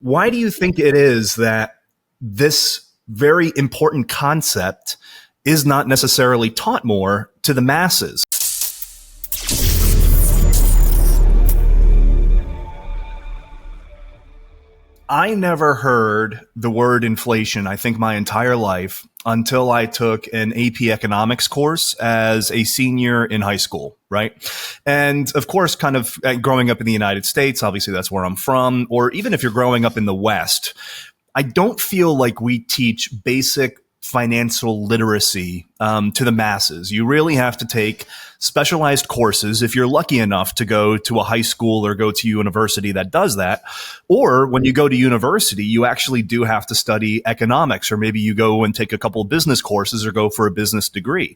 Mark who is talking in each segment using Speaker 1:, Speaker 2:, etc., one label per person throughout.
Speaker 1: Why do you think it is that this very important concept is not necessarily taught more to the masses? I never heard the word inflation, I think, my entire life until I took an AP economics course as a senior in high school, right? And of course, kind of growing up in the United States, obviously that's where I'm from, or even if you're growing up in the West, I don't feel like we teach basic financial literacy to the masses. You really have to take specialized courses if you're lucky enough to go to a high school or go to university that does that. Or when you go to university, you actually do have to study economics, or maybe you go and take a couple of business courses or go for a business degree.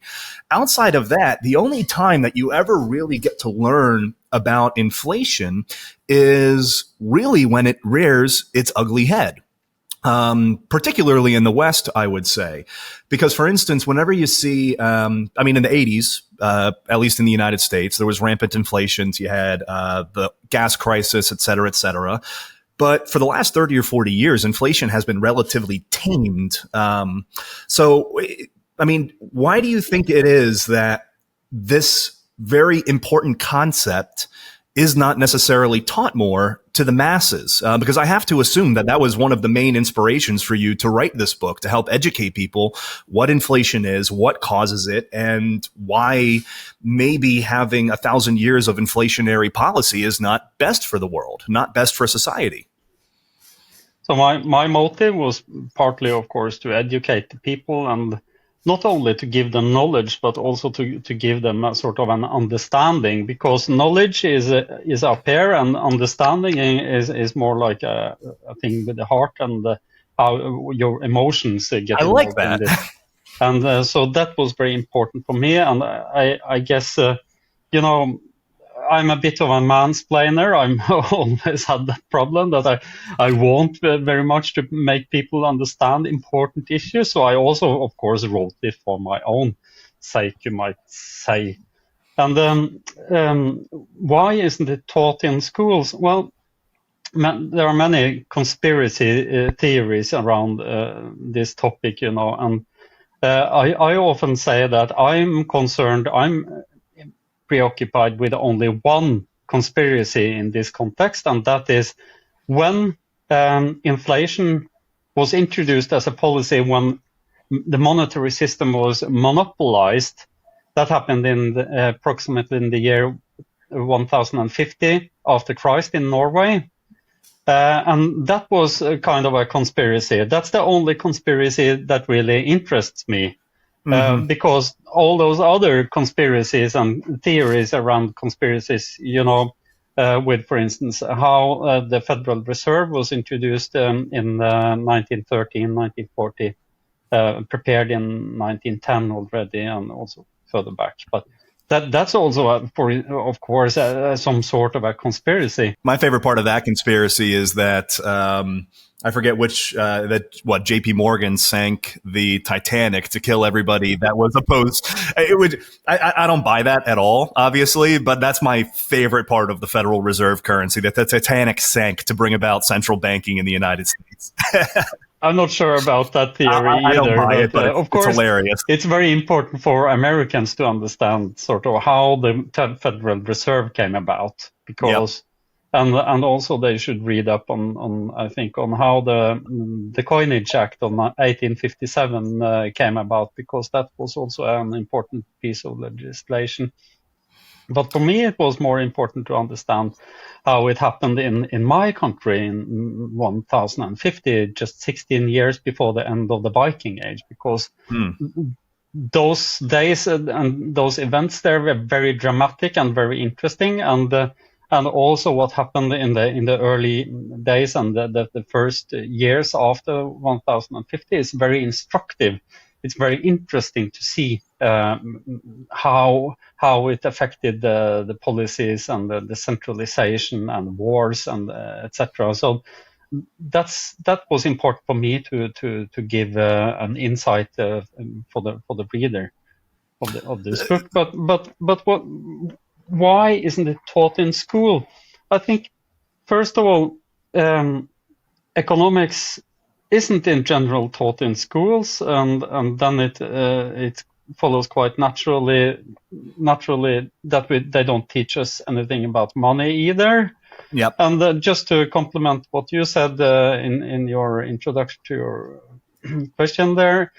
Speaker 1: Outside of that, the only time that you ever really get to learn about inflation is really when it rears its ugly head. Particularly in the West, I would say, because, for instance, whenever you see, in the 80s, at least in the United States, there was rampant inflation. You had the gas crisis, et cetera, et cetera. But for the last 30 or 40 years, inflation has been relatively tamed. Why do you think it is that this very important concept is not necessarily taught more to the masses? Because I have to assume that was one of the main inspirations for you to write this book, to help educate people what inflation is, what causes it, and why maybe having 1,000 years of inflationary policy is not best for the world, not best for society.
Speaker 2: So my motive was partly, of course, to educate the people, and not only to give them knowledge, but also to give them a sort of an understanding, because knowledge is up here and understanding is more like a thing with the heart and how your emotions get
Speaker 1: I like that.
Speaker 2: in this. And so that was very important for me. And I guess, I'm a bit of a mansplainer. I'm always had that problem that I want very much to make people understand important issues. So I also, of course, wrote it for my own sake, you might say. And why isn't it taught in schools? Well, there are many conspiracy theories around this topic, and I often say that I'm preoccupied with only one conspiracy in this context, and that is when inflation was introduced as a policy, when the monetary system was monopolized. That happened approximately in the year 1050 after Christ in Norway. And that was kind of a conspiracy. That's the only conspiracy that really interests me. Because all those other conspiracies and theories around conspiracies, with, for instance, how the Federal Reserve was introduced in 1913, 1940, prepared in 1910 already, and also further back. But that's also, of course, some sort of a conspiracy.
Speaker 1: My favorite part of that conspiracy is that I forget JP Morgan sank the Titanic to kill everybody that was opposed. I don't buy that at all, obviously, but that's my favorite part of the Federal Reserve currency, that the Titanic sank to bring about central banking in the United States.
Speaker 2: I'm not sure about that theory either.
Speaker 1: I don't buy it, but of course, it's hilarious.
Speaker 2: It's very important for Americans to understand sort of how the Federal Reserve came about, because, and also they should read up on I think on how the Coinage Act of 1857 came about, because that was also an important piece of legislation. But for me, it was more important to understand how it happened in my country in 1050, just 16 years before the end of the Viking Age, because those days and those events there were very dramatic and very interesting, and also what happened in the early days and the first years after 1050 is very instructive. It's very interesting to see how it affected the policies and the centralization and wars and etc. So that was important for me to give an insight for the reader of this book. But why isn't it taught in school? I think first of all, economics isn't in general taught in schools, and then it follows quite naturally that they don't teach us anything about money either.
Speaker 1: Yep.
Speaker 2: And just to complement what you said in your introduction to your question there,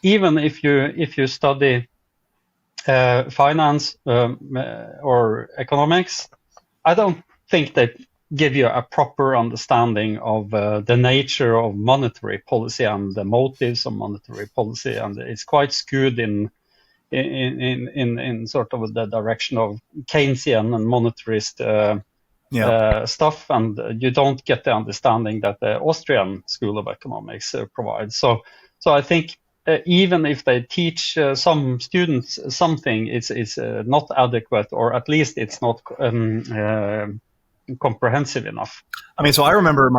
Speaker 2: even if you study finance or economics, I don't think they give you a proper understanding of the nature of monetary policy and the motives of monetary policy, and it's quite skewed in sort of the direction of Keynesian and monetarist stuff, and you don't get the understanding that the Austrian School of Economics provides. So I think even if they teach some students something, it's not adequate, or at least it's not comprehensive enough.
Speaker 1: I mean, so I remember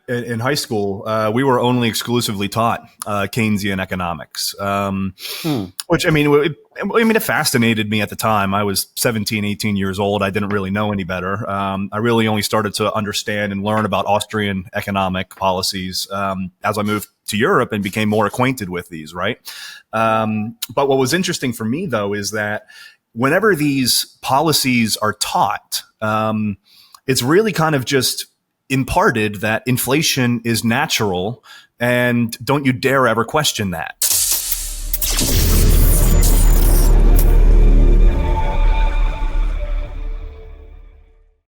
Speaker 1: in high school, we were only exclusively taught Keynesian economics, which, I mean, it fascinated me at the time. I was 17, 18 years old. I didn't really know any better. I really only started to understand and learn about Austrian economic policies as I moved to Europe and became more acquainted with these, right? But what was interesting for me, though, is that whenever these policies are taught, it's really kind of just imparted that inflation is natural, and don't you dare ever question that.